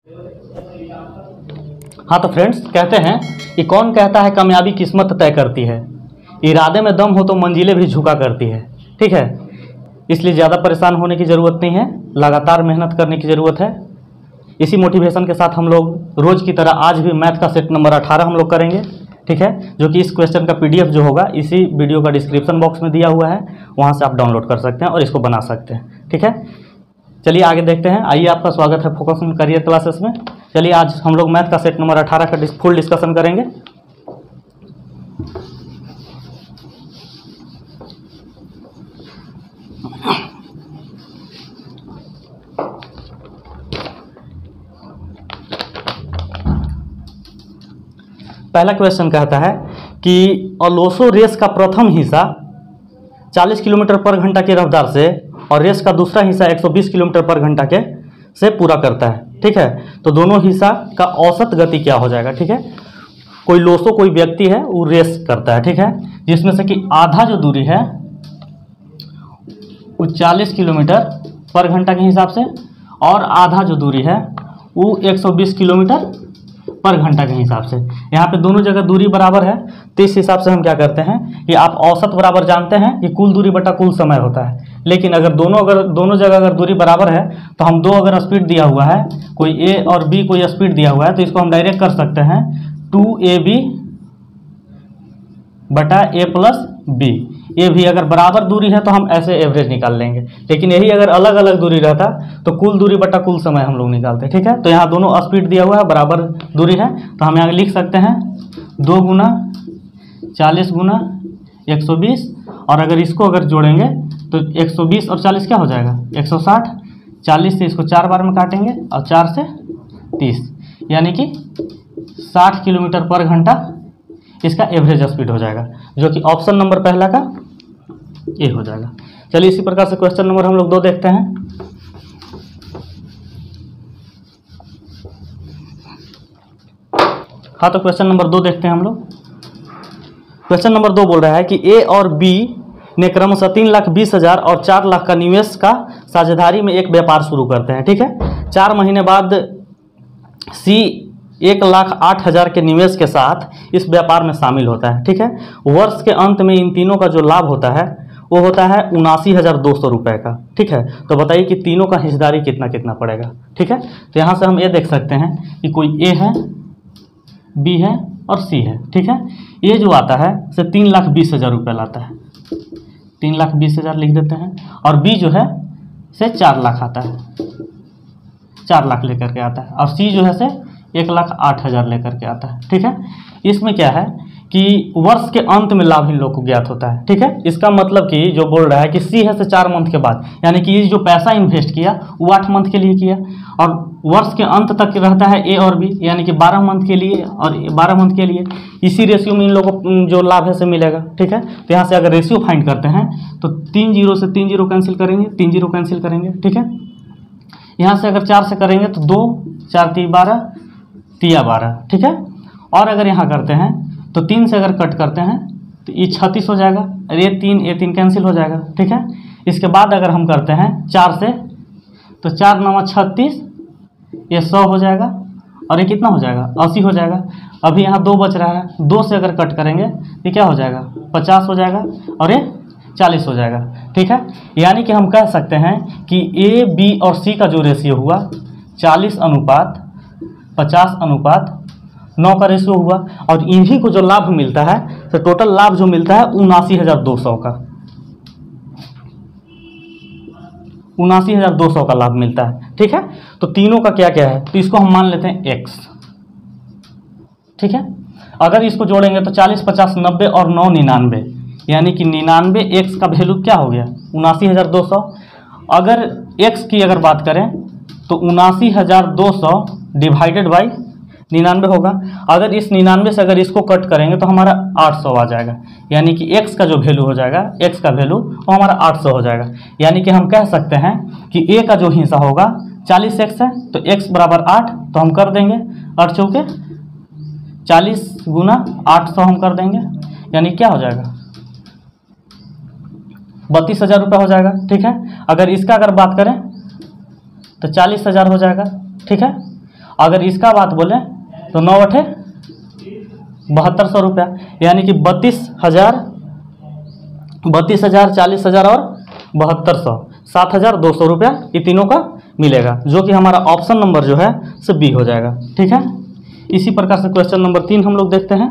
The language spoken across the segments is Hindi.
हाँ तो फ्रेंड्स, कहते हैं कि कौन कहता है कामयाबी किस्मत तय करती है, इरादे में दम हो तो मंजिलें भी झुका करती है। ठीक है, इसलिए ज़्यादा परेशान होने की ज़रूरत नहीं है, लगातार मेहनत करने की ज़रूरत है। इसी मोटिवेशन के साथ हम लोग रोज़ की तरह आज भी मैथ का सेट नंबर 18 हम लोग करेंगे। ठीक है, जो कि इस क्वेश्चन का PDF जो होगा इसी वीडियो का डिस्क्रिप्शन बॉक्स में दिया हुआ है, वहाँ से आप डाउनलोड कर सकते हैं और इसको बना सकते हैं। ठीक है, चलिए आगे देखते हैं। आइए, आपका स्वागत है फोकस ऑन करियर क्लासेस में। चलिए आज हम लोग मैथ का सेट नंबर 18 का फुल डिस्कशन करेंगे। पहला क्वेश्चन कहता है कि अलोसो रेस का प्रथम हिस्सा 40 किलोमीटर पर घंटा की रफ्तार से और रेस का दूसरा हिस्सा 120 किलोमीटर पर घंटा के से पूरा करता है। ठीक है, तो दोनों हिस्सा का औसत गति क्या हो जाएगा। ठीक है, कोई लोसो कोई व्यक्ति है, वो रेस करता है। ठीक है, जिसमें से कि आधा जो दूरी है वो 40 किलोमीटर पर घंटा के हिसाब से और आधा जो दूरी है वो 120 किलोमीटर पर घंटा के हिसाब से। यहाँ पे दोनों जगह दूरी बराबर है, तो इस हिसाब से हम क्या करते हैं कि आप औसत बराबर जानते हैं कि कुल दूरी बटा कुल समय होता है। लेकिन अगर दोनों जगह अगर दूरी बराबर है तो हम दो अगर स्पीड दिया हुआ है, कोई A और B कोई स्पीड दिया हुआ है, तो इसको हम डायरेक्ट कर सकते हैं 2AB बटा A प्लस B। ये भी अगर बराबर दूरी है तो हम ऐसे एवरेज निकाल लेंगे, लेकिन यही अगर अलग अलग दूरी रहता तो कुल दूरी बटा कुल समय हम लोग निकालते। ठीक है, तो यहाँ दोनों स्पीड दिया हुआ है, बराबर दूरी है, तो हम यहाँ लिख सकते हैं 2 गुना 40 गुना 120, और अगर इसको अगर जोड़ेंगे तो 120 और 40 क्या हो जाएगा 160। 40 से इसको 4 बार में काटेंगे और 4 से 30, यानी कि 60 किलोमीटर पर घंटा इसका एवरेज स्पीड हो जाएगा, जो कि ऑप्शन नंबर पहला का ये हो जाएगा। चलिए इसी प्रकार से क्वेश्चन नंबर हम लोग 2 देखते हैं। हाँ तो क्वेश्चन नंबर 2 देखते हैं हम लोग। क्वेश्चन नंबर 2 बोल रहा है कि A और B ने क्रमशः 3,20,000 और 4 लाख का निवेश का साझेदारी में एक व्यापार शुरू करते हैं। ठीक है, 4 महीने बाद C 1,08,000 के निवेश के साथ इस व्यापार में शामिल होता है। ठीक है, वर्ष के अंत में इन तीनों का जो लाभ होता है वो होता है 79,200 रुपये का। ठीक है, तो बताइए कि तीनों का हिस्सेदारी कितना कितना पड़ेगा। ठीक है, तो यहाँ से हम ये देख सकते हैं कि कोई A है, B है और C है। ठीक है, ये जो आता है से 3,20,000 रुपये लाता है, 3,20,000 लिख देते हैं, और B जो है से 4 लाख आता है, 4 लाख लेकर के आता है, और C जो है से 1,08,000 लेकर के आता है। ठीक है, इसमें क्या है कि वर्ष के अंत में लाभ इन लोग को ज्ञात होता है। ठीक है, इसका मतलब कि जो बोल रहा है कि C है से 4 मंथ के बाद, यानी कि ये जो पैसा इन्वेस्ट किया वो 8 मंथ के लिए किया, और वर्ष के अंत तक रहता है A और B, यानी कि 12 मंथ के लिए और 12 मंथ के लिए। इसी रेशियो में इन लोगों को जो लाभ है से मिलेगा। ठीक है, तो यहाँ से अगर रेशियो फाइंड करते हैं तो 3 0 से 3 0 कैंसिल करेंगे, 3 0 कैंसिल करेंगे। ठीक है, यहाँ से अगर 4 से करेंगे तो 2 4 3 12 3 12। ठीक है, और अगर यहाँ करते हैं तो 3 से अगर कट करते हैं तो ये 36 हो जाएगा, और ये 3 कैंसिल हो जाएगा। ठीक है, इसके बाद अगर हम करते हैं 4 से तो 4 9 36, ये 100 हो जाएगा, और ये कितना हो जाएगा 80 हो जाएगा। अभी यहाँ 2 बच रहा है, 2 से अगर कट करेंगे तो क्या हो जाएगा 50 हो जाएगा, और ये 40 हो जाएगा। ठीक है, यानी कि हम कह सकते हैं कि A B और C का जो रेशियो हुआ 40:50:9 का रेशियो हुआ, और इन्हीं को जो लाभ मिलता है तो टोटल लाभ जो मिलता है 79,200 का, 79,200 का लाभ मिलता है। ठीक है, तो तीनों का क्या क्या है, तो इसको हम मान लेते हैं X। ठीक है, अगर इसको जोड़ेंगे तो 40 50 90 और 9 99, यानी कि 99X का वैल्यू क्या हो गया 79,200। अगर X की अगर बात करें तो 79,200 डिवाइडेड बाई 99 होगा। अगर इस 99 से अगर इसको कट करेंगे तो हमारा 800 आ जाएगा, यानी कि X का जो वैल्यू हो जाएगा, X का वैल्यू वो हमारा 800 हो जाएगा। यानी कि हम कह सकते हैं कि A का जो हिस्सा होगा 40X है, तो X बराबर 8, तो हम कर देंगे 8 चौके 40 गुना 800 हम कर देंगे, यानी क्या हो जाएगा 32,000 रुपये हो जाएगा। ठीक है, अगर इसका अगर बात करें तो 40,000 हो जाएगा। ठीक है, अगर इसका बात बोलें तो 9 अठे 7200 रुपया, यानी कि 32,000, 40,000 और 7200, 7,200 रुपया ये तीनों का मिलेगा, जो कि हमारा ऑप्शन नंबर जो है से बी हो जाएगा। ठीक है, इसी प्रकार से क्वेश्चन नंबर 3 हम लोग देखते हैं।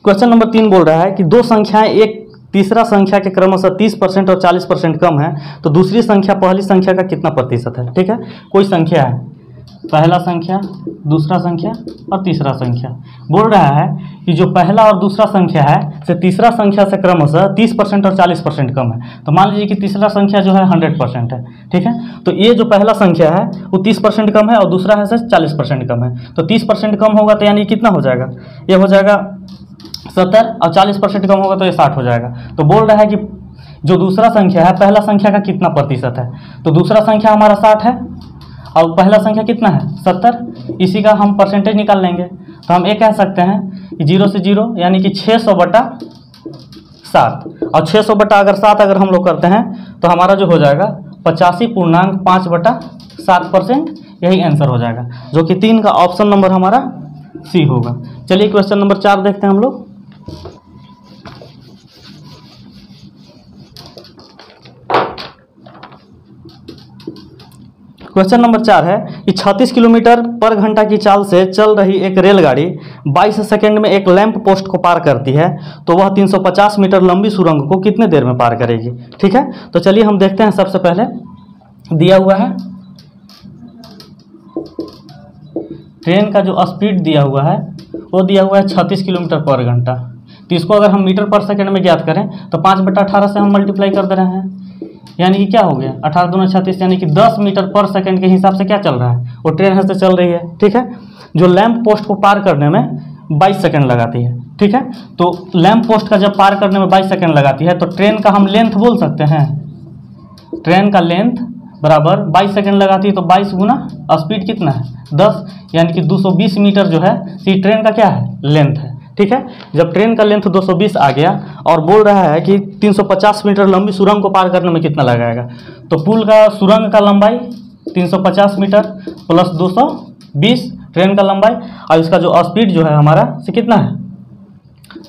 क्वेश्चन नंबर 3 बोल रहा है कि दो संख्याएं एक तीसरा संख्या के क्रमशः 30% और 40% कम है, तो दूसरी संख्या पहली संख्या का कितना प्रतिशत है। ठीक है, कोई संख्या है, पहला संख्या, दूसरा संख्या और तीसरा संख्या। बोल रहा है कि जो पहला और दूसरा संख्या है से तीसरा संख्या से क्रमशः 30% और 40% कम है। तो मान लीजिए कि तीसरा संख्या जो है 100% है। ठीक है, तो ये जो पहला संख्या है वो 30% कम है और दूसरा है से 40% कम है। तो 30% कम होगा तो यानी कितना हो जाएगा, ये हो जाएगा 70 और 40% कम होगा तो ये 60 हो जाएगा। तो बोल रहा है कि जो दूसरा संख्या है पहला संख्या का कितना प्रतिशत है। तो दूसरा संख्या हमारा 60 है और पहला संख्या कितना है 70, इसी का हम परसेंटेज निकाल लेंगे। तो हम ये कह सकते हैं कि 0 से 0 यानी कि 600/7, और 600/7 अगर हम लोग करते हैं तो हमारा जो हो जाएगा 85.5/7%, यही आंसर हो जाएगा, जो कि 3 का ऑप्शन नंबर हमारा सी होगा। चलिए क्वेश्चन नंबर 4 देखते हैं हम लोग। क्वेश्चन नंबर 4 है कि 36 किलोमीटर पर घंटा की चाल से चल रही एक रेलगाड़ी 22 सेकंड में एक लैंप पोस्ट को पार करती है, तो वह 350 मीटर लंबी सुरंग को कितने देर में पार करेगी। ठीक है, तो चलिए हम देखते हैं। सबसे पहले दिया हुआ है ट्रेन का जो स्पीड दिया हुआ है वो दिया हुआ है 36 किलोमीटर पर घंटा। तो इसको अगर हम मीटर पर सेकंड में ज्ञात करें तो 5/18 से हम मल्टीप्लाई कर दे रहे हैं, यानी कि क्या हो गया 18 दूना 36, यानी कि 10 मीटर पर सेकंड के हिसाब से क्या चल रहा है, वो ट्रेन से चल रही है। ठीक है, जो लैंप पोस्ट को पार करने में 22 सेकंड लगाती है। ठीक है, तो लैंप पोस्ट का जब पार करने में 22 सेकंड लगाती है तो ट्रेन का हम लेंथ बोल सकते हैं, ट्रेन का लेंथ बराबर 22 सेकंड लगाती है तो 22 गुना स्पीड कितना है 10, यानी कि 220 मीटर जो है ये ट्रेन का क्या है लेंथ है। ठीक है, जब ट्रेन का लेंथ 220 आ गया और बोल रहा है कि 350 मीटर लंबी सुरंग को पार करने में कितना लगाएगा, तो पुल का सुरंग का लंबाई 350 मीटर प्लस 220 ट्रेन का लंबाई, और इसका जो स्पीड जो है हमारा से कितना है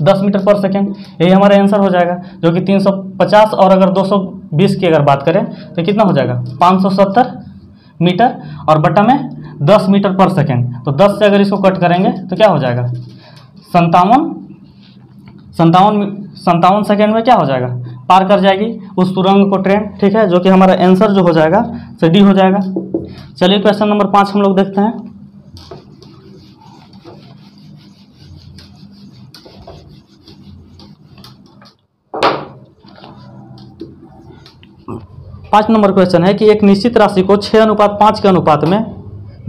10 मीटर पर सेकेंड, यही हमारा आंसर हो जाएगा, जो कि 350 और अगर 220 की अगर बात करें तो कितना हो जाएगा 570 मीटर और बटा में 10 मीटर पर सेकेंड। तो 10 से अगर इसको कट करेंगे तो क्या हो जाएगा 57 सेकेंड में क्या हो जाएगा पार कर जाएगी उस सुरंग को ट्रेन। ठीक है, जो कि हमारा आंसर जो हो जाएगा से डी हो जाएगा। चलिए क्वेश्चन नंबर 5 हम लोग देखते हैं। पाँच नंबर क्वेश्चन है कि एक निश्चित राशि को 6:5 के अनुपात में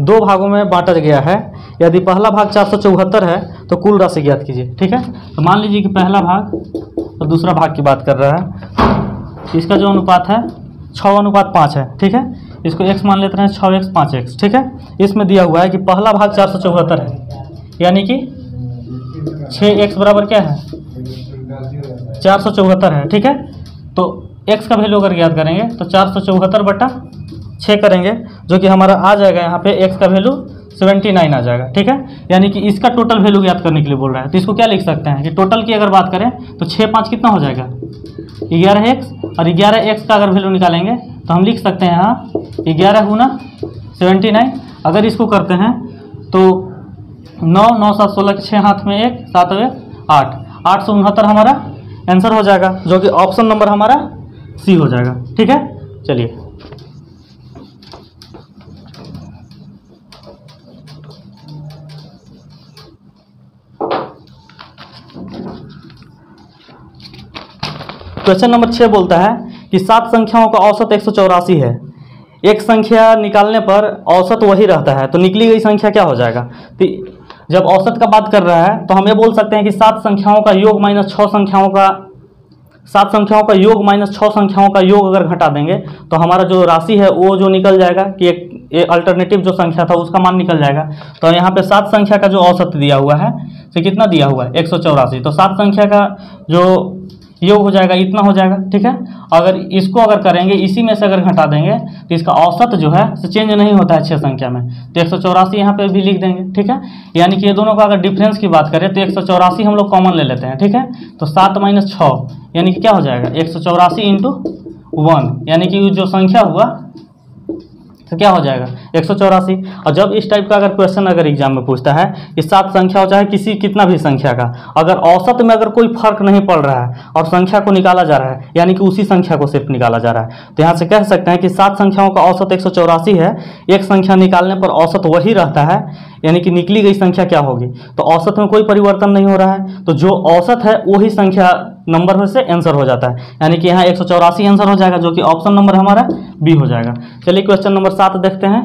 2 भागों में बांटा गया है। यदि पहला भाग 474 है तो कुल राशि ज्ञात कीजिए। ठीक है, तो मान लीजिए कि पहला भाग और दूसरा भाग की बात कर रहा है, इसका जो अनुपात है 6:5 है। ठीक है, इसको x मान लेते हैं 6x 5x। ठीक है, इसमें दिया हुआ है कि पहला भाग 474 है, यानी कि 6x बराबर क्या है 474 है। ठीक है, तो x का वैल्यू अगर ज्ञात करेंगे तो 474/6 करेंगे, जो कि हमारा आ जाएगा यहाँ पे x का वैल्यू 79 आ जाएगा। ठीक है, यानी कि इसका टोटल वैल्यू ज्ञात करने के लिए बोल रहा है, तो इसको क्या लिख सकते हैं कि टोटल की अगर बात करें तो 6 5 कितना हो जाएगा 11x, और 11x का अगर वैल्यू निकालेंगे तो हम लिख सकते हैं यहाँ 11 गुना 79। अगर इसको करते हैं तो 9 9 7 16 के 6 हाथ में 1 7 8 869 हमारा आंसर हो जाएगा, जो कि ऑप्शन नंबर हमारा सी हो जाएगा। ठीक है, चलिए क्वेश्चन नंबर 6 बोलता है कि 7 संख्याओं का औसत 184 है। एक संख्या निकालने पर औसत वही रहता है, तो निकली गई संख्या क्या हो जाएगा। तो जब औसत का बात कर रहा है तो हम ये बोल सकते हैं कि 7 संख्याओं का योग माइनस 6 संख्याओं का 7 संख्याओं का योग माइनस 6 संख्याओं का योग अगर घटा देंगे तो हमारा जो राशि है वो जो निकल जाएगा कि एक ये अल्टरनेटिव जो संख्या था उसका मान निकल जाएगा। तो यहाँ पे 7 संख्या का जो औसत दिया हुआ है तो कितना दिया हुआ है 184। तो 7 संख्या का जो योग हो जाएगा इतना हो जाएगा, ठीक है। अगर इसको अगर करेंगे इसी में से अगर घटा देंगे तो इसका औसत जो है से चेंज नहीं होता है 6 संख्या में, तो 184 यहाँ पे भी लिख देंगे, ठीक है। यानी कि ये दोनों का अगर डिफरेंस की बात करें तो 184 हम लोग कॉमन ले लेते हैं, ठीक है। तो 7 - 6 यानी कि क्या हो जाएगा 184 × 1, यानी कि जो संख्या हुआ तो क्या हो जाएगा 184। और जब इस टाइप का अगर क्वेश्चन अगर एग्जाम में पूछता है कि 7 संख्या हो चाहे किसी कितना भी संख्या का, अगर औसत में अगर कोई फर्क नहीं पड़ रहा है और संख्या को निकाला जा रहा है, यानी कि उसी संख्या को सिर्फ निकाला जा रहा है, तो यहाँ से कह सकते हैं कि 7 संख्याओं का औसत 184 है। एक संख्या निकालने पर औसत वही रहता है, यानी कि निकली गई संख्या क्या होगी, तो औसत में कोई परिवर्तन नहीं हो रहा है, तो जो औसत है वही संख्या नंबर में से आंसर हो जाता है, यानी कि यहाँ 184 आंसर हो जाएगा, जो कि ऑप्शन नंबर हमारा बी हो जाएगा। चलिए क्वेश्चन नंबर 7 देखते हैं।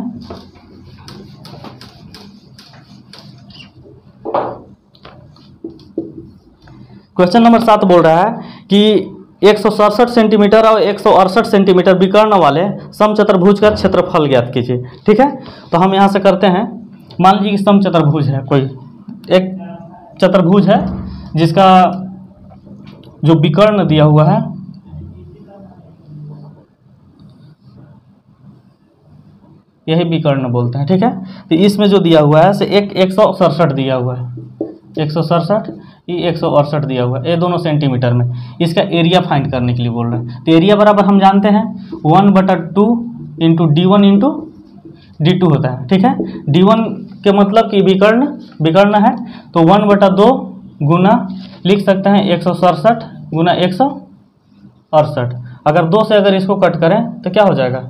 क्वेश्चन नंबर 7 बोल रहा है कि 167 सेंटीमीटर और 168 सेंटीमीटर विकर्ण वाले समचतुर्भुज का क्षेत्रफल ज्ञात कीजिए, ठीक है। तो हम यहाँ से करते हैं, मान लीजिए कि समचतुर्भुज है, कोई एक चतुर्भुज है जिसका जो विकर्ण दिया हुआ है यही विकर्ण बोलते हैं, ठीक है। तो इसमें जो दिया हुआ है से 167 दिया हुआ है, 167 ये 168 दिया हुआ है, ये दोनों सेंटीमीटर में। इसका एरिया फाइंड करने के लिए बोल रहे हैं। तो एरिया बराबर हम जानते हैं 1/2 × d1 × d2 होता है, ठीक है। d1 के मतलब कि विकर्ण है, तो 1/2 गुना लिख सकते हैं 167 गुना 168। अगर 2 से अगर इसको कट करें तो क्या हो जाएगा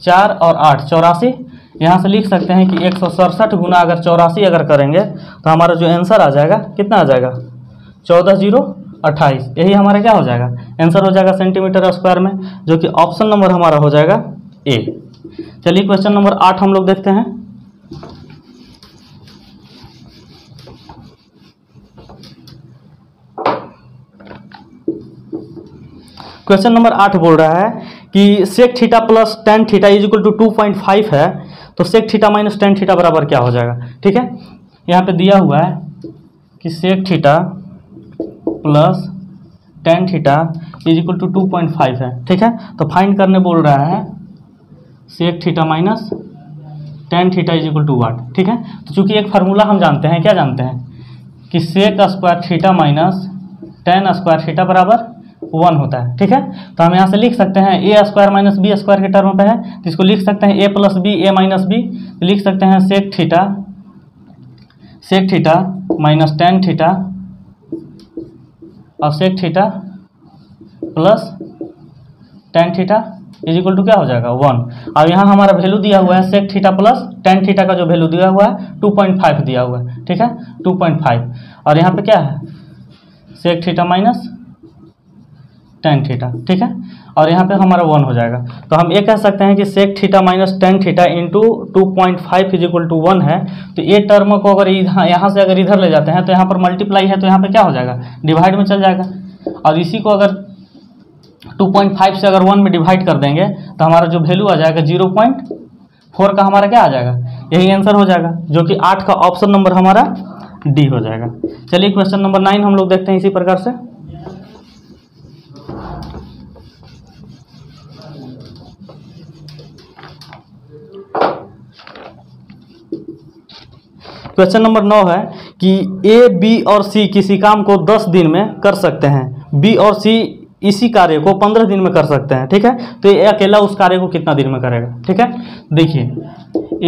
4 और 8 84। यहाँ से लिख सकते हैं कि 167 गुना अगर 84 अगर करेंगे तो हमारा जो आंसर आ जाएगा कितना आ जाएगा 14,028। यही हमारा क्या हो जाएगा आंसर हो जाएगा सेंटीमीटर स्क्वायर में, जो कि ऑप्शन नंबर हमारा हो जाएगा ए। चलिए क्वेश्चन नंबर 8 हम लोग देखते हैं। क्वेश्चन नंबर 8 बोल रहा है कि sec theta plus tan theta is equal to 2.5 है, तो sec theta minus tan theta बराबर क्या हो जाएगा, ठीक है। यहाँ पे दिया हुआ है कि sec theta plus tan theta is equal to 2.5 है, ठीक है। तो फाइंड करने बोल रहा है sec theta minus tan theta is equal to what, ठीक है। तो चूंकि एक फार्मूला हम जानते हैं, क्या जानते हैं कि sec square theta minus tan square theta बराबर 1 होता है, ठीक है। तो हम यहाँ से लिख सकते हैं a square minus b square के टर्म पे है, तो इसको लिख सकते हैं a plus b a minus b, तो लिख सकते हैं sec theta minus tan theta और sec theta plus tan theta is equal to क्या हो जाएगा 1। अब यहाँ हमारा वैल्यू दिया हुआ है sec theta plus tan theta का जो वैल्यू दिया हुआ है 2.5 दिया हुआ है, ठीक है 2.5। और यहाँ पे क्या है sec theta minus tan theta, ठीक है। और यहाँ पे हमारा 1 हो जाएगा। तो हम ये कह सकते हैं कि sec theta minus tan theta into 2.5 is equal to 1 है। तो ये टर्म को अगर यहाँ से अगर इधर ले जाते हैं तो यहाँ पर मल्टीप्लाई है, तो यहाँ पे क्या हो जाएगा डिवाइड में चल जाएगा। और इसी को अगर 2.5 से अगर 1 में डिवाइड कर देंगे तो हमारा जो वैल्यू आ जाएगा 0.4 का हमारा क्या आ जाएगा, यही आंसर हो जाएगा, जो कि 8 का ऑप्शन नंबर हमारा डी हो जाएगा। चलिए क्वेश्चन नंबर 9 हम लोग देखते हैं इसी प्रकार से। क्वेश्चन नंबर 9 है कि ए बी और सी किसी काम को 10 दिन में कर सकते हैं, बी और सी इसी कार्य को 15 दिन में कर सकते हैं, ठीक है। तो ये अकेला उस कार्य को कितना दिन में करेगा, ठीक है। देखिए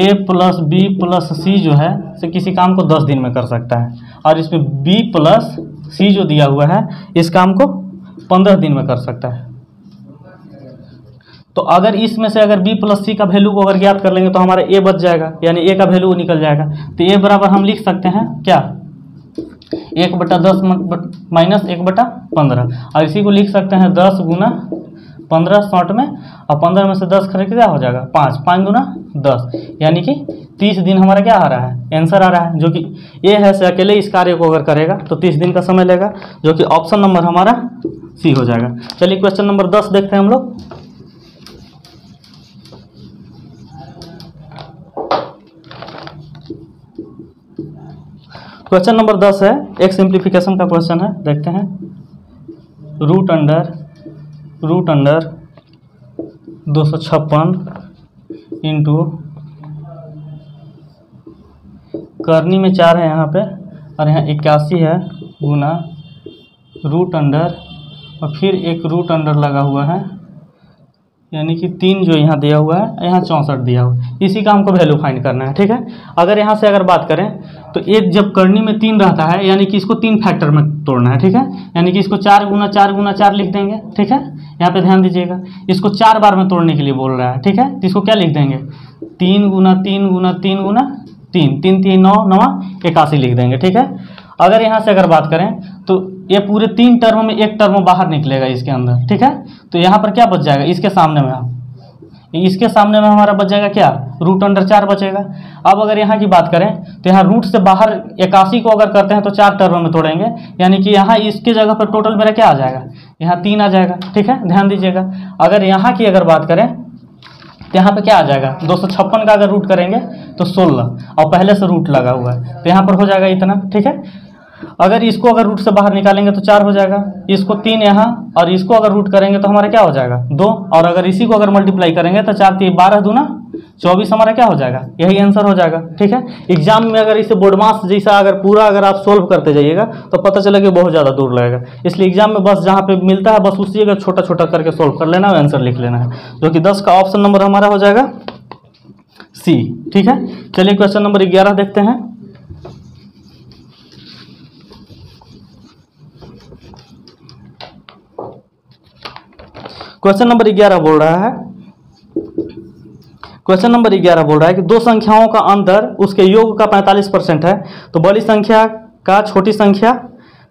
ए प्लस बी प्लस सी जो है से किसी काम को 10 दिन में कर सकता है, और इसमें बी प्लस सी जो दिया हुआ है इस काम को 15 दिन में कर सकता है। तो अगर इसमें से अगर b प्लस सी का वैल्यू को अगर ज्ञात कर लेंगे तो हमारा a बच जाएगा, यानी a का वैल्यू निकल जाएगा। तो a बराबर हम लिख सकते हैं क्या 1/10 माइनस 1/15, और इसी को लिख सकते हैं 10 गुना 15 शॉर्ट में, और 15 में से 10 खरीद क्या हो जाएगा 5, 5 गुना 10, यानी कि 30 दिन हमारा क्या आ रहा है आंसर आ रहा है, जो कि a है से अकेले इस कार्य को अगर करेगा तो 30 दिन का समय लेगा, जो कि ऑप्शन नंबर हमारा सी हो जाएगा। चलिए क्वेश्चन नंबर 10 देखते हैं हम लोग। क्वेश्चन नंबर 10 है, एक सिंप्लीफिकेशन का क्वेश्चन है, देखते हैं। रूट अंडर 256 इंटू करनी में 4 है यहाँ पे और यहाँ 81 है गुना रूट अंडर और फिर एक रूट अंडर लगा हुआ है, यानी कि 3 जो यहाँ दिया हुआ है, यहाँ 64 दिया हुआ है। इसी का हमको वैल्यू फाइंड करना है, ठीक है। अगर यहाँ से अगर बात करें तो एक जब करनी में 3 रहता है, यानी कि इसको 3 फैक्टर में तोड़ना है, ठीक है। यानी कि इसको 4 गुना 4 गुना 4 लिख देंगे, ठीक है। यहाँ पे ध्यान दीजिएगा, इसको 4 बार में तोड़ने के लिए बोल रहा है, ठीक है। तो इसको क्या लिख देंगे, 3 गुना 3 गुना 3 गुना 3, 3 3 9 9 81 लिख देंगे, ठीक है। अगर यहाँ से अगर बात करें तो ये पूरे 3 टर्म में एक टर्म बाहर निकलेगा इसके अंदर, ठीक है। तो यहाँ पर क्या बच जाएगा, इसके सामने में हमारा बच जाएगा क्या, रूट अंडर 4 बचेगा। अब अगर यहाँ की बात करें तो यहाँ रूट से बाहर 81 को अगर करते हैं तो 4 टर्म में तोड़ेंगे, यानी कि यहाँ इसके जगह पर टोटल मेरा क्या आ जाएगा, यहाँ 3 आ जाएगा, ठीक है। ध्यान दीजिएगा, अगर यहाँ की अगर बात करें तो यहाँ पे क्या आ जाएगा, 256 का अगर रूट करेंगे तो 16 और पहले से रूट लगा हुआ है तो यहाँ पर हो जाएगा इतना, ठीक है। अगर इसको अगर रूट से बाहर निकालेंगे तो 4 हो जाएगा, इसको 3 यहाँ और इसको अगर रूट करेंगे तो हमारा क्या हो जाएगा 2, और अगर इसी को अगर मल्टीप्लाई करेंगे तो 4 3 12 दूना 24 हमारा क्या हो जाएगा, यही आंसर हो जाएगा, ठीक है। एग्जाम में अगर इसे बोर्ड मास जैसा अगर पूरा अगर आप सोल्व करते जाइएगा तो पता चलेगा बहुत ज़्यादा दूर लगेगा, इसलिए एग्जाम में बस जहाँ पे मिलता है बस उसी अगर छोटा छोटा करके सोल्व कर लेना है, आंसर लिख लेना है, जो कि 10 का ऑप्शन नंबर हमारा हो जाएगा सी, ठीक है। चलिए क्वेश्चन नंबर 11 देखते हैं। क्वेश्चन नंबर 11 बोल रहा है कि दो संख्याओं का अंतर उसके योग का 45% है, तो बड़ी संख्या का छोटी संख्या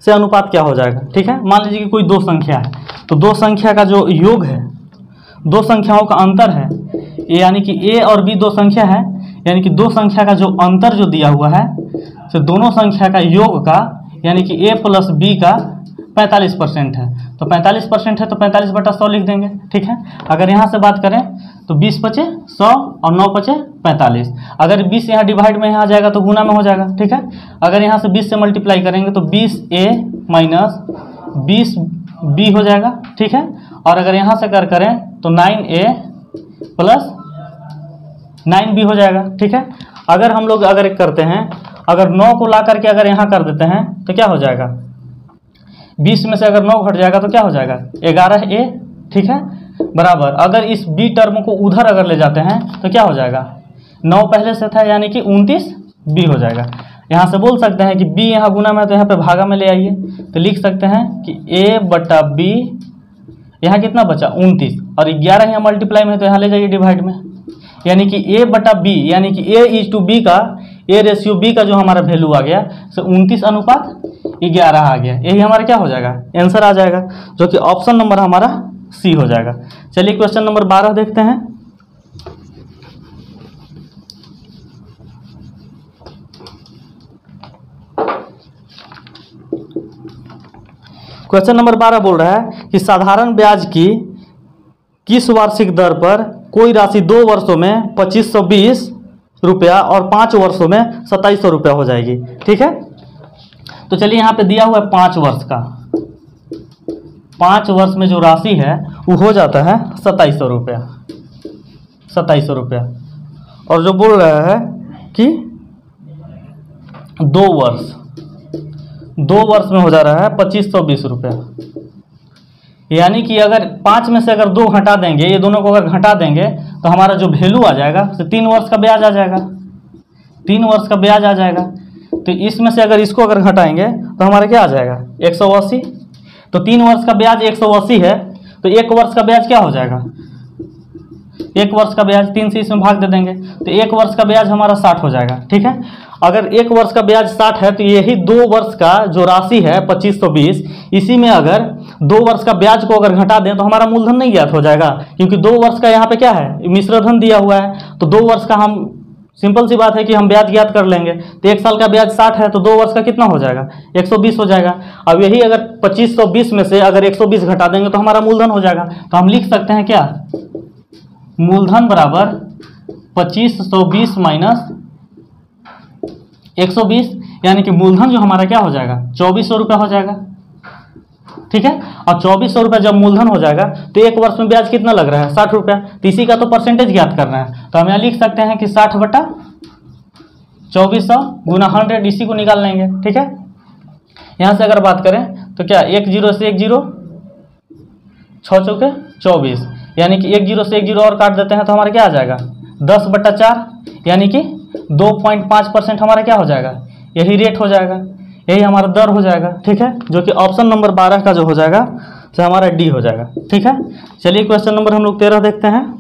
से अनुपात क्या हो जाएगा, ठीक है। मान लीजिए कि कोई 2 संख्या है, तो 2 संख्या का जो योग है, 2 संख्याओं का अंतर है, यानी कि a और b 2 संख्या है, यानी कि 2 संख्या का जो अंतर जो दिया हुआ है, तो दोनों संख्या का योग का यानी कि a प्लस b का 45% है, तो 45% है तो 45/100 लिख देंगे, ठीक है। अगर यहाँ से बात करें तो 20 बचे 100 और 9 बचे 45, अगर 20 यहाँ डिवाइड में यहाँ आ जाएगा तो गुना में हो जाएगा, ठीक है। अगर यहाँ से 20 से मल्टीप्लाई करेंगे तो 20a माइनस 20b हो जाएगा, ठीक है। और अगर यहाँ से करें तो 9a प्लस 9b हो जाएगा, ठीक है। अगर हम लोग अगर एक करते हैं, अगर 9 को ला करके अगर यहाँ कर देते हैं तो क्या हो जाएगा, 20 में से अगर 9 घट जाएगा तो क्या हो जाएगा 11a, ठीक है, बराबर। अगर इस b टर्म को उधर अगर ले जाते हैं तो क्या हो जाएगा, 9 पहले से था यानी कि 29b हो जाएगा। यहाँ से बोल सकते हैं कि b यहाँ गुना में है तो यहाँ पे भागा में ले आइए, तो लिख सकते हैं कि a/b, यहाँ कितना बचा 29, और 11 यहाँ मल्टीप्लाई में है तो यहाँ ले जाइए डिवाइड में, यानी कि a/b यानी कि a/b का a/b का जो हमारा वैल्यू आ गया सो 29:11 आ गया, यही हमारा क्या हो जाएगा आंसर आ जाएगा, जो कि ऑप्शन नंबर हमारा सी हो जाएगा। चलिए क्वेश्चन नंबर 12 देखते हैं। क्वेश्चन नंबर 12 बोल रहा है कि साधारण ब्याज की किस वार्षिक दर पर कोई राशि 2 वर्षों में 2520 रुपया और 5 वर्षों में 2700 रुपया हो जाएगी, ठीक है। तो चलिए यहाँ पे दिया हुआ है 5 वर्ष का, 5 वर्ष में जो राशि है वो हो जाता है 2700 रुपया, 2700 रुपया, और जो बोल रहा है कि 2 वर्ष में हो जा रहा है 2520 रुपया, यानी कि अगर 5 में से अगर 2 घटा देंगे, ये दोनों को अगर घटा देंगे तो हमारा जो वैल्यू आ जाएगा तो 3 वर्ष का ब्याज आ जाएगा, 3 वर्ष का ब्याज आ जाएगा। तो इसमें से अगर इसको अगर घटाएंगे तो हमारा क्या आ जाएगा 180, तो 3 वर्ष का ब्याज 180 है, तो 1 वर्ष का ब्याज क्या हो जाएगा, 1 वर्ष का ब्याज 3 से इसमें भाग दे देंगे तो 1 वर्ष का ब्याज हमारा 60 हो जाएगा, ठीक है। अगर 1 वर्ष का ब्याज 60 है तो यही 2 वर्ष का जो राशि है 2520, इसी में अगर 2 वर्ष का ब्याज को अगर घटा दें तो हमारा मूलधन नहीं ज्ञात हो जाएगा, क्योंकि 2 वर्ष का यहाँ पे क्या है मिश्रधन दिया हुआ है, तो 2 वर्ष का हम सिंपल सी बात है कि हम ब्याज ज्ञात कर लेंगे, तो 1 साल का ब्याज 60 है तो 2 वर्ष का कितना हो जाएगा 120 हो जाएगा। अब यही अगर 2520 में से अगर 120 घटा देंगे तो हमारा मूलधन हो जाएगा, तो हम लिख सकते हैं क्या, मूलधन बराबर 2520 माइनस 120 यानी कि मूलधन जो हमारा क्या हो जाएगा 2400 रुपया हो जाएगा, ठीक है। और 2400 रुपया जब मूलधन हो जाएगा तो एक वर्ष में ब्याज कितना लग रहा है 60 रुपया, तो इसी का तो परसेंटेज ज्ञात करना है। तो हम यहाँ लिख सकते हैं कि 60 बटा 2400 गुना 100, इसी को निकाल लेंगे, ठीक है। यहाँ से अगर बात करें तो क्या 10 से 10 6 चौके 24, यानी कि 10 से 10 और काट देते हैं तो हमारा क्या आ जाएगा 10 बटा 4, यानी कि 2.5% हमारा क्या हो जाएगा, यही रेट हो जाएगा, यही हमारा दर हो जाएगा, ठीक है। जो कि ऑप्शन नंबर 12 का जो हो जाएगा तो हमारा डी हो जाएगा, ठीक है। चलिए क्वेश्चन नंबर हम लोग 13 देखते हैं।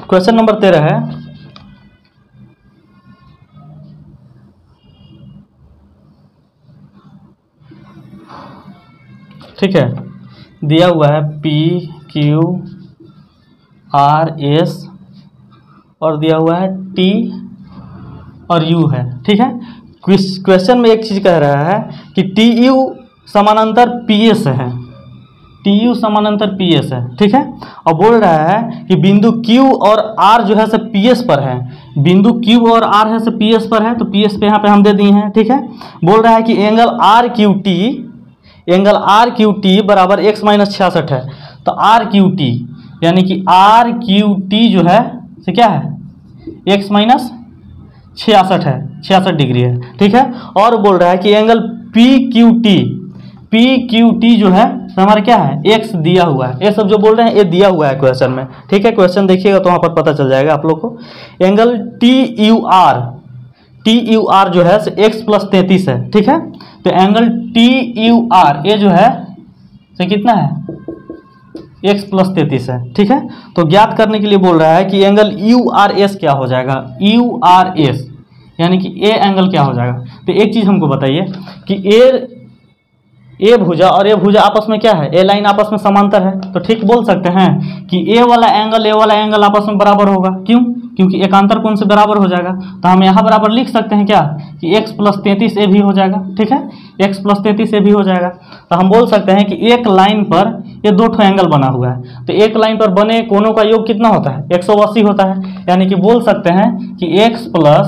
क्वेश्चन नंबर 13 है, ठीक है। दिया हुआ है P Q R S और दिया हुआ है T और U है, ठीक है। क्वेश्चन में एक चीज कह रहा है कि TU समानांतर PS है, TU समानांतर PS है, ठीक है। और बोल रहा है कि बिंदु Q और R जो है से PS पर है, बिंदु Q और R है से PS पर है, तो PS पे यहाँ पे हम दे दिए हैं, ठीक है। बोल रहा है कि एंगल आर क्यू टी बराबर x माइनस 66 है, तो आर क्यू टी यानी कि आर क्यू टी जो है से क्या है x माइनस 66 है, 66 डिग्री है, ठीक है। और बोल रहा है कि एंगल पी क्यू टी जो है तो हमारा क्या है x दिया हुआ है, ये सब जो बोल रहे हैं ये दिया हुआ है क्वेश्चन में, ठीक है। क्वेश्चन देखिएगा तो वहाँ पर पता चल जाएगा आप लोग को। एंगल टी यू आर जो है x प्लस 33 है, ठीक है। तो एंगल टी यू आर ये जो है तो कितना है x प्लस 33 है, ठीक है। तो ज्ञात करने के लिए बोल रहा है कि एंगल यू आर एस क्या हो जाएगा, यू आर एस यानी कि ए एंगल क्या हो जाएगा। तो एक चीज़ हमको बताइए कि ए भुजा और ए भुजा आपस में क्या है, ए लाइन आपस में समांतर है, तो ठीक बोल सकते हैं कि ए वाला एंगल आपस में बराबर होगा। क्यों? क्योंकि एकांतर कोण से बराबर हो जाएगा। तो हम यहाँ बराबर लिख सकते हैं क्या कि x प्लस 33 ए भी हो जाएगा, ठीक है। x प्लस 33 ए भी हो जाएगा। तो हम बोल सकते हैं कि एक लाइन पर ये दो ठो एंगल बना हुआ है, तो एक लाइन पर बने कोणों का योग कितना होता है 180 होता है, यानी कि बोल सकते हैं कि x plus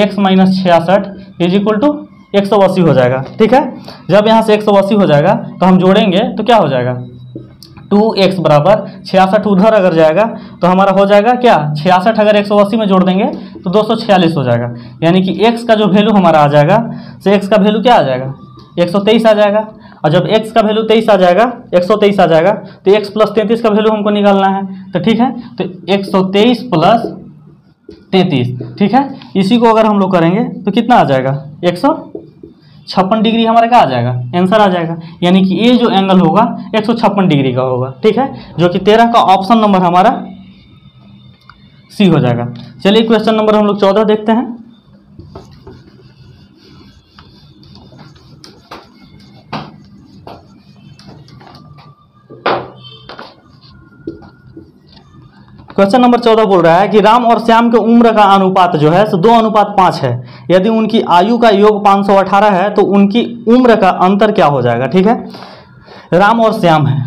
x minus 66 is equal to 180 हो जाएगा, ठीक है। जब यहाँ से 180 हो जाएगा तो हम जोड़ेंगे तो क्या हो जाएगा 2x बराबर 66 उधर अगर जाएगा तो हमारा हो जाएगा क्या 66 अगर 180 में जोड़ देंगे तो 246 हो जाएगा, यानी कि x का जो वैल्यू हमारा आ जाएगा से x का वैल्यू क्या आ जाएगा 123 आ जाएगा। और जब x का वैल्यू 23 आ जाएगा 123 आ जाएगा तो x प्लस 33 का वैल्यू हमको निकालना है, तो ठीक है। तो 123 प्लस 33, ठीक है। इसी को अगर हम लोग करेंगे तो कितना आ जाएगा 156 डिग्री हमारा क्या आ जाएगा आंसर आ जाएगा, यानी कि ये जो एंगल होगा 156 डिग्री का होगा, ठीक है। जो कि 13 का ऑप्शन नंबर हमारा सी हो जाएगा। चलिए क्वेश्चन नंबर हम लोग 14 देखते हैं। क्वेश्चन नंबर 14 बोल रहा है कि राम और श्याम के उम्र का अनुपात जो है 2:5 है। यदि उनकी आयु का योग 518 है तो उनकी उम्र का अंतर क्या हो जाएगा, ठीक है। राम और श्याम है,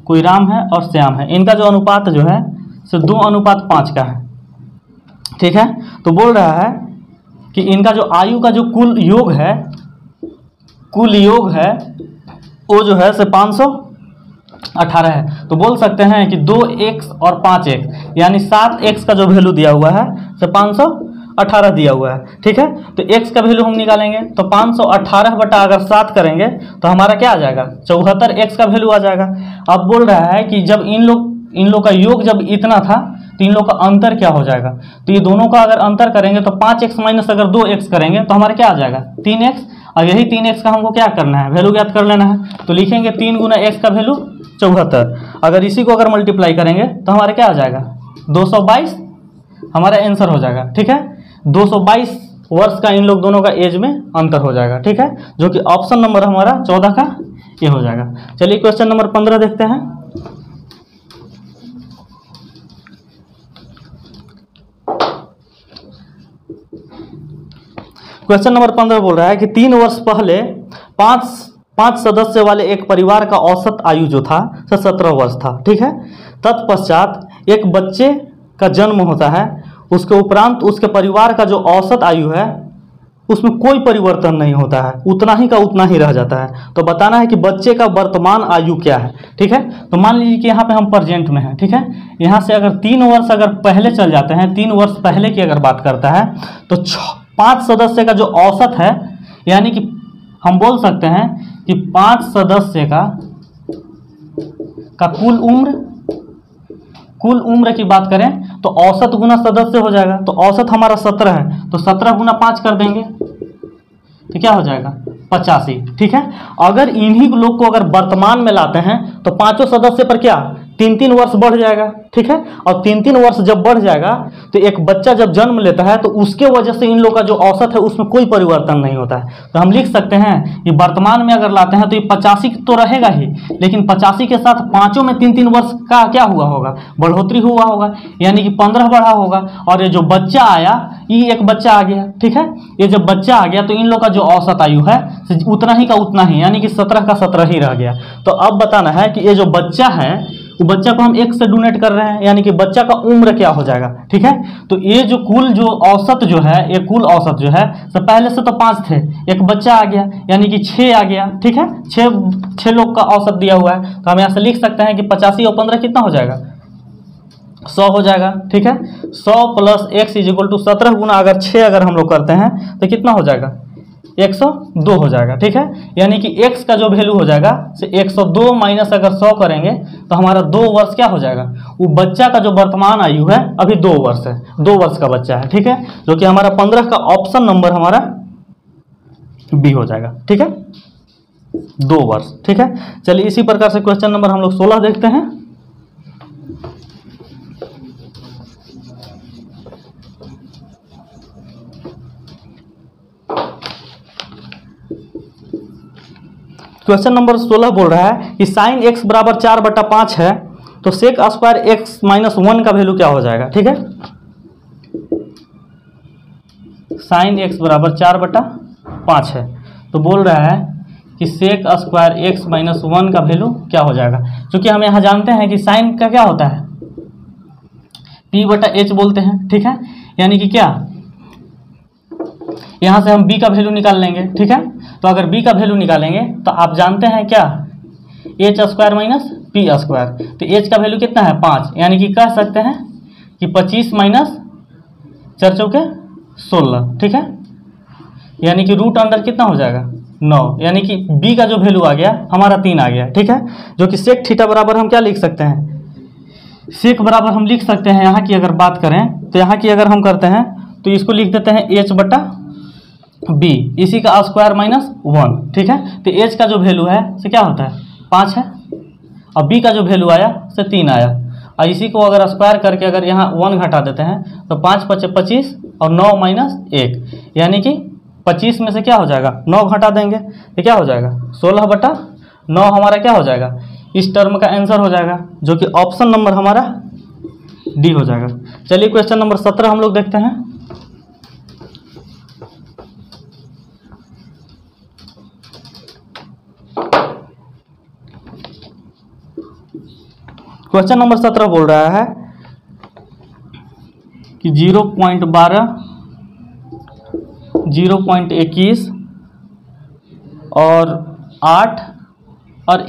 कोई राम है और श्याम है, इनका जो अनुपात जो है 2:5 का है, ठीक है। तो बोल रहा है कि इनका जो आयु का जो कुल योग है वो जो है 518 है। तो बोल सकते हैं कि 2x और 5x यानी 7x का जो वैल्यू दिया हुआ है 518 दिया हुआ है, ठीक है। तो x का वैल्यू हम निकालेंगे तो 518 बटा अगर 7 करेंगे तो हमारा क्या आ जाएगा 74x का वैल्यू आ जाएगा। अब बोल रहा है कि जब इन लोग का योग जब इतना था तो इन लोग का अंतर क्या हो जाएगा, तो ये दोनों का अगर अंतर करेंगे तो 5x माइनस अगर 2x करेंगे तो हमारा क्या आ जाएगा 3x, और यही 3x का हमको क्या करना है वैल्यू ज्ञात कर लेना है। तो लिखेंगे 3 गुना x का वैल्यू 74, अगर इसी को अगर मल्टीप्लाई करेंगे तो हमारा क्या आ जाएगा 222 हमारा आंसर हो जाएगा, ठीक है। 222 वर्ष का इन लोग दोनों का एज में अंतर हो जाएगा, ठीक है। जो कि ऑप्शन नंबर हमारा 14 का ये हो जाएगा। चलिए क्वेश्चन नंबर 15 देखते हैं। क्वेश्चन नंबर 15 बोल रहा है कि 3 वर्ष पहले पाँच सदस्य वाले एक परिवार का औसत आयु जो था 17 वर्ष था, ठीक है। तत्पश्चात एक बच्चे का जन्म होता है, उसके उपरांत उसके परिवार का जो औसत आयु है उसमें कोई परिवर्तन नहीं होता है, उतना ही का उतना ही रह जाता है। तो बताना है कि बच्चे का वर्तमान आयु क्या है, ठीक है। तो मान लीजिए कि यहाँ पे हम प्रेजेंट में हैं, ठीक है। यहाँ से अगर 3 वर्ष अगर पहले चल जाते हैं, 3 वर्ष पहले की अगर बात करता है तो 5 सदस्य का जो औसत है, यानी कि हम बोल सकते हैं कि 5 सदस्य का कुल उम्र की बात करें तो औसत गुना सदस्य हो जाएगा। तो औसत हमारा 17 है, तो 17 गुना 5 कर देंगे तो क्या हो जाएगा 85, ठीक है। अगर इन्हीं लोग को अगर वर्तमान में लाते हैं तो पांचों सदस्य पर क्या 3-3 वर्ष बढ़ जाएगा, ठीक है। और 3-3 वर्ष जब बढ़ जाएगा तो एक बच्चा जब जन्म लेता है तो उसके वजह से इन लोग का जो औसत है उसमें कोई परिवर्तन नहीं होता है। तो हम लिख सकते हैं ये वर्तमान में अगर लाते हैं तो ये 85 तो रहेगा ही, लेकिन 85 के साथ पांचों में 3-3 वर्ष का क्या हुआ होगा, बढ़ोतरी हुआ होगा, यानी कि 15 बढ़ा होगा। और ये जो बच्चा आया, ये एक बच्चा आ गया, ठीक है। ये जब बच्चा आ गया तो इन लोग का जो औसत आयु है उतना ही का उतना ही, यानी कि 17 का 17 ही रह गया। तो अब बताना है कि ये जो बच्चा है वो बच्चा को हम 1 से डोनेट कर रहे हैं, यानी कि बच्चा का उम्र क्या हो जाएगा, ठीक है। तो ये जो कुल जो औसत जो है, ये कुल औसत जो है तो पहले से तो 5 थे, एक बच्चा आ गया यानी कि 6 आ गया, ठीक है। 6 लोग का औसत दिया हुआ है। तो हम यहाँ से लिख सकते हैं कि 85 और 15 कितना हो जाएगा 100 हो जाएगा, ठीक है। 100 + x = 17 गुना अगर 6 अगर हम लोग करते हैं तो कितना हो जाएगा 102 हो जाएगा, ठीक है। यानी कि x का जो वैल्यू हो जाएगा से 102 माइनस अगर 100 करेंगे तो हमारा 2 वर्ष क्या हो जाएगा, वो बच्चा का जो वर्तमान आयु है अभी 2 वर्ष है, 2 वर्ष का बच्चा है, ठीक है। जो कि हमारा 15 का ऑप्शन नंबर हमारा बी हो जाएगा, ठीक है, 2 वर्ष, ठीक है। चलिए इसी प्रकार से क्वेश्चन नंबर हम लोग 16 देखते हैं। क्वेश्चन नंबर 16 बोल रहा है कि साइन x = 4/5 है तो सेक स्क्वायर x - 1 का वैल्यू क्या हो जाएगा, ठीक है। साइन x = 4/5 है तो बोल रहा है कि सेक स्क्वायर x - 1 का वैल्यू क्या हो जाएगा। क्योंकि हम यहाँ जानते हैं कि साइन का क्या होता है p/h बोलते हैं, ठीक है। यानी कि क्या यहाँ से हम b का वैल्यू निकाल लेंगे, ठीक है। तो अगर b का वैल्यू निकालेंगे तो आप जानते हैं क्या h² - p², तो h का वैल्यू कितना है 5, यानी कि कह सकते हैं कि 25 - 4 चौके 16, ठीक है। यानी कि रूट अंडर कितना हो जाएगा 9, यानी कि b का जो वैल्यू आ गया हमारा 3 आ गया, ठीक है। जो कि सेक थीटा बराबर हम क्या लिख सकते हैं, सेक बराबर हम लिख सकते हैं यहाँ की अगर बात करें तो यहाँ की अगर हम करते हैं तो इसको लिख देते हैं h/b, इसी का स्क्वायर -1, ठीक है। तो h का जो वैल्यू है से क्या होता है 5 है और b का जो वैल्यू आया से 3 आया, और इसी को अगर स्क्वायर करके अगर यहाँ 1 घटा देते हैं तो 5 × 5 = 25 और 9 - 1, यानी कि 25 में से क्या हो जाएगा 9 घटा देंगे तो क्या हो जाएगा 16/9 हमारा क्या हो जाएगा, इस टर्म का आंसर हो जाएगा, जो कि ऑप्शन नंबर हमारा डी हो जाएगा। चलिए क्वेश्चन नंबर 17 हम लोग देखते हैं। क्वेश्चन नंबर 17 बोल रहा है कि 0.12, 0.21 और 8 और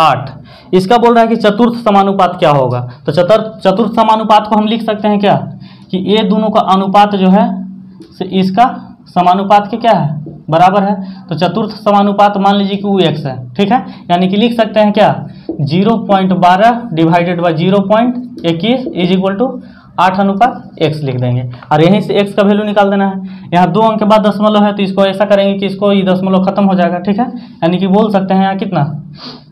8, इसका बोल रहा है कि चतुर्थ समानुपात क्या होगा। तो चतुर्थ समानुपात को हम लिख सकते हैं क्या कि ये दोनों का अनुपात जो है से इसका समानुपात के क्या है बराबर है। तो चतुर्थ समानुपात मान लीजिए कि वो x है, ठीक है। यानी कि लिख सकते हैं क्या 0.12 / 0.21 = 8:x लिख देंगे, और यहीं से x का वैल्यू निकाल देना है। यहाँ 2 अंक के बाद दशमलव है तो इसको ऐसा करेंगे कि इसको ये दशमलव खत्म हो जाएगा, ठीक है। यानी कि बोल सकते हैं यहाँ कितना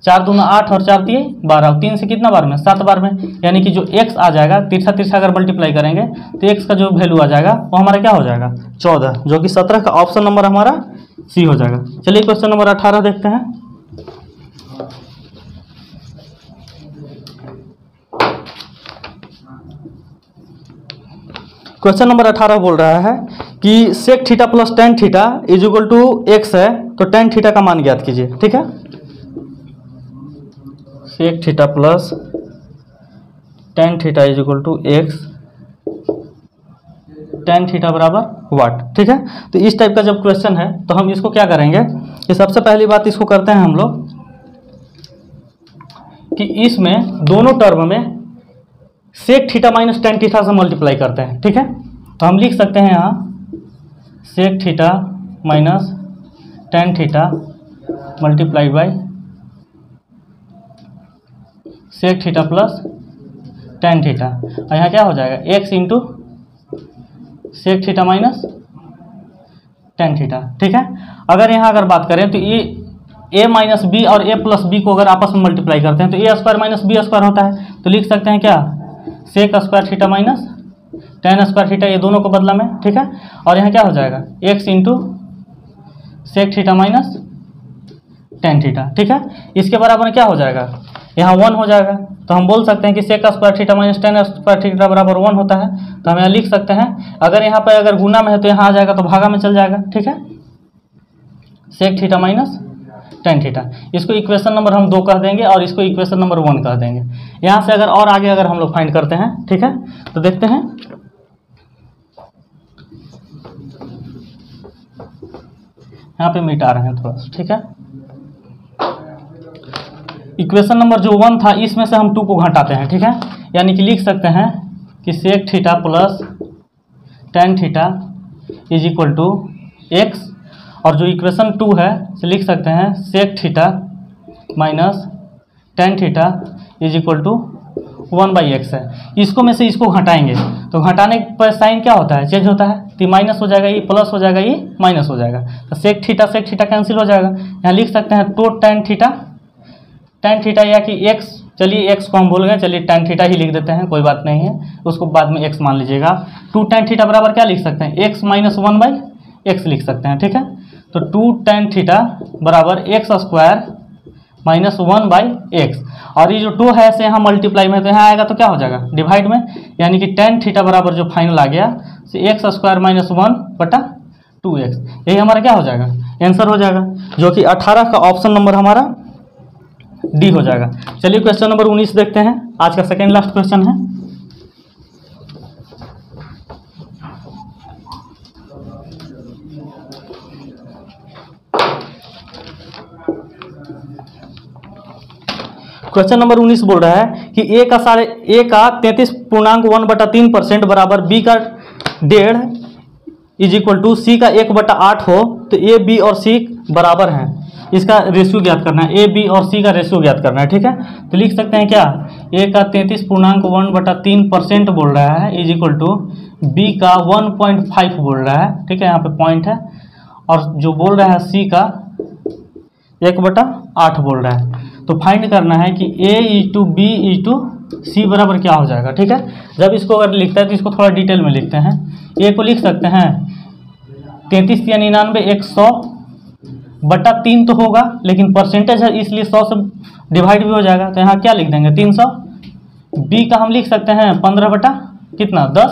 4 दूना 8 और 4 तिये 12, 3 से कितना बार में 7 बार में, यानी कि जो x आ जाएगा तिरछा अगर मल्टीप्लाई करेंगे तो x का जो वैल्यू आ जाएगा वो हमारा क्या हो जाएगा 14, जो कि 17 का ऑप्शन नंबर हमारा सी हो जाएगा। चलिए क्वेश्चन नंबर 18 देखते हैं। क्वेश्चन नंबर 18 बोल रहा है कि sec theta plus tan theta is equal to x है, तो टेन थीटा का मान ज्ञात कीजिए। ठीक है, sec theta plus tan theta is equal to x, tan theta बराबर वाट। ठीक है, तो इस टाइप का जब क्वेश्चन है तो हम इसको क्या करेंगे कि सबसे पहली बात इसको करते हैं हम लोग कि इसमें दोनों टर्म में sec theta minus tan theta से मल्टीप्लाई करते हैं। ठीक है, तो हम लिख सकते हैं यहाँ sec theta minus tan theta multiply by sec theta plus tan theta, और यहाँ क्या हो जाएगा x into sec theta minus tan theta. ठीक है, अगर यहाँ अगर बात करें तो ये ए माइनस बी और ए प्लस बी को अगर आपस में मल्टीप्लाई करते हैं तो a square minus b square होता है, तो लिख सकते हैं क्या sec square theta minus tan square theta, ये दोनों को बदला में। ठीक है, और यहाँ क्या हो जाएगा x into sec theta minus tan theta. ठीक है, इसके बराबर क्या हो जाएगा, यहाँ वन हो जाएगा, तो हम बोल सकते हैं कि sec square theta minus tan square theta बराबर वन होता है। तो हम यहाँ लिख सकते हैं, अगर यहाँ पर अगर गुना में है तो यहाँ आ जाएगा तो भागा में चल जाएगा। ठीक है, sec theta minus tan theta, इसको इक्वेशन नंबर हम 2 कह देंगे और इसको इक्वेशन नंबर 1 कह देंगे। यहाँ से अगर और आगे अगर हम लोग फाइंड करते हैं, ठीक है, तो देखते हैं यहाँ पे मिटा रहे हैं थोड़ा सा। ठीक है, इक्वेशन नंबर जो 1 था इसमें से हम 2 को घटाते हैं। ठीक है, यानी कि लिख सकते हैं कि sec theta plus tan theta is equal to x, और जो इक्वेशन 2 है से लिख सकते हैं sec theta minus tan theta is equal to 1/x है। इसको में से इसको घटाएंगे तो घटाने पर साइन क्या होता है, चेंज होता है, तो माइनस हो जाएगा, ये प्लस हो जाएगा, ये माइनस हो जाएगा, तो सेक थीटा कैंसिल हो जाएगा। यहाँ लिख सकते हैं टू टेन थीटा या कि एक्स, चलिए एक्स को हम भूल गए, चलिए टेन थीटा ही लिख देते हैं, कोई बात नहीं है, उसको बाद में एक्स मान लीजिएगा। टू टेन थीटा बराबर क्या लिख सकते हैं, एक्स माइनस 1/x लिख सकते हैं। ठीक है, तो टू टेन थीटा बराबर एक्स स्क्वायर माइनस 1/x, और ये जो 2 है से यहाँ मल्टीप्लाई में, तो यहाँ आएगा तो क्या हो जाएगा डिवाइड में, यानी कि टेन थीटा बराबर जो फाइनल आ गया से एक्स स्क्वायर माइनस 1/2x, यही हमारा क्या हो जाएगा आंसर हो जाएगा, जो कि 18 का ऑप्शन नंबर हमारा डी हो जाएगा। चलिए क्वेश्चन नंबर 19 देखते हैं, आज का सेकेंड लास्ट क्वेश्चन है। क्वेश्चन नंबर 19 बोल रहा है कि ए का 33.1/3% बराबर बी का 1.5 इज इक्वल टू सी का 1/8 हो तो ए बी और सी बराबर हैं, इसका रेशियो ज्ञात करना है, ए बी और सी का रेशियो ज्ञात करना है। ठीक है, तो लिख सकते हैं क्या ए का 33.1/3% बोल रहा है इज इक्वल टू बी का 1.5 बोल रहा है। ठीक है, यहाँ पे पॉइंट है, और जो बोल रहा है सी का 1/8 बोल रहा है। तो फाइंड करना है कि a is to b is to c बराबर क्या हो जाएगा। ठीक है, जब इसको अगर लिखता है तो इसको थोड़ा डिटेल में लिखते हैं। ए को लिख सकते हैं 33 या 99 100/3 तो होगा, लेकिन परसेंटेज है इसलिए 100 से डिवाइड भी हो जाएगा, तो यहाँ क्या लिख देंगे 300। बी का हम लिख सकते हैं 15/10,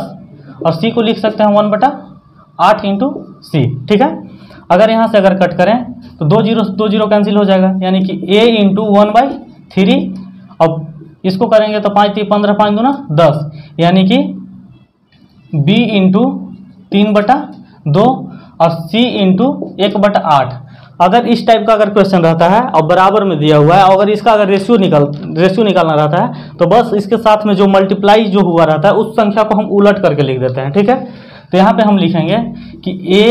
और सी को लिख सकते हैं 1/8 इंटू सी। ठीक है, अगर यहाँ से अगर कट करें तो 2 जीरो कैंसिल हो जाएगा, यानी कि a इंटू 1/3, अब इसको करेंगे तो 5 3 15 5 दूना 10, यानी कि b इंटू 3/2 और c इंटू 1/8। अगर इस टाइप का अगर क्वेश्चन रहता है और बराबर में दिया हुआ है, अगर इसका अगर रेशियो निकालना रहता है तो बस इसके साथ में जो मल्टीप्लाई जो हुआ रहता है उस संख्या को हम उलट करके लिख देते हैं। ठीक है, तो यहाँ पे हम लिखेंगे कि a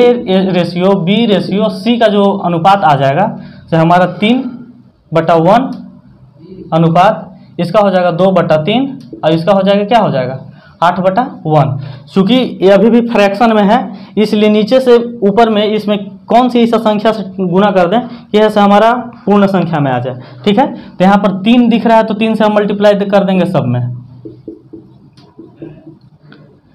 ratio b ratio c का जो अनुपात आ जाएगा तो हमारा 3/1 अनुपात, इसका हो जाएगा 2/3 और इसका हो जाएगा क्या हो जाएगा 8/1। चूँकि ये अभी भी फ्रैक्शन में है इसलिए नीचे से ऊपर में इसमें कौन सी इस संख्या से गुना कर दें कि ऐसे हमारा पूर्ण संख्या में आ जाए। ठीक है, तो यहाँ पर 3 दिख रहा है तो 3 से हम मल्टीप्लाई कर देंगे सब में,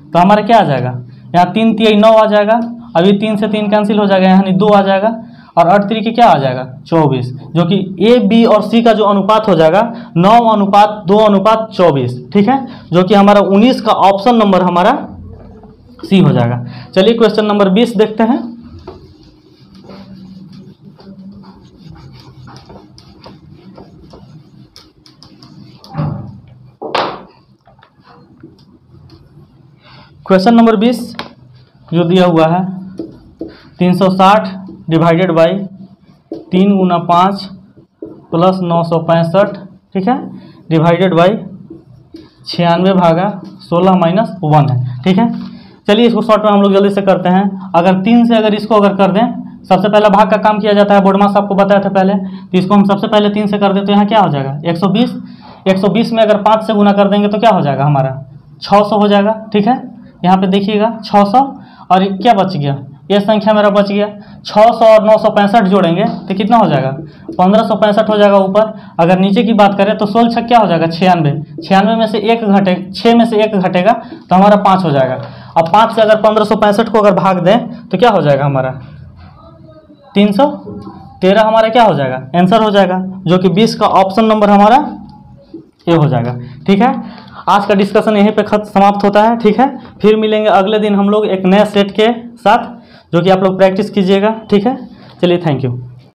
तो हमारा क्या आ जाएगा यहाँ 3 3 9 आ जाएगा, अभी 3 से 3 कैंसिल हो जाएगा, यानी 2 आ जाएगा, और 8 3 क्या आ जाएगा 24, जो कि ए बी और सी का जो अनुपात हो जाएगा 9:2:24। ठीक है, जो कि हमारा 19 का ऑप्शन नंबर हमारा सी हो जाएगा। चलिए क्वेश्चन नंबर 20 देखते हैं। क्वेश्चन नंबर 20 जो दिया हुआ है 360 डिवाइडेड बाई 3 गुना 5 प्लस 965, ठीक है, डिवाइडेड बाई 96 भागा 16 माइनस 1 है, ठीक है। चलिए इसको शॉर्ट में हम लोग जल्दी से करते हैं। अगर 3 से अगर इसको अगर कर दें, सबसे पहला भाग का काम किया जाता है, बोर्ड मास आपको बताया था पहले, तो इसको हम सबसे पहले 3 से कर दें तो यहाँ क्या हो जाएगा 120। 120 में अगर 5 से गुना कर देंगे तो क्या हो जाएगा हमारा 600 हो जाएगा, ठीक है। यहाँ पे देखिएगा 600 और क्या बच गया, ये संख्या मेरा बच गया 600 और 965 जोड़ेंगे तो कितना हो जाएगा 1565 हो जाएगा ऊपर। अगर नीचे की बात करें तो 16 छक क्या हो जाएगा 96। 96 में से 1 घटे 6 में से 1 घटेगा तो हमारा 5 हो जाएगा। अब 5 से अगर 1565 को अगर भाग दें तो क्या हो जाएगा हमारा 313 हमारा क्या हो जाएगा आंसर हो जाएगा, जो कि 20 का ऑप्शन नंबर हमारा ये हो जाएगा, ठीक है। आज का डिस्कशन यहीं पे समाप्त होता है, ठीक है। फिर मिलेंगे अगले दिन हम लोग एक नए सेट के साथ, जो कि आप लोग प्रैक्टिस कीजिएगा, ठीक है। चलिए थैंक यू।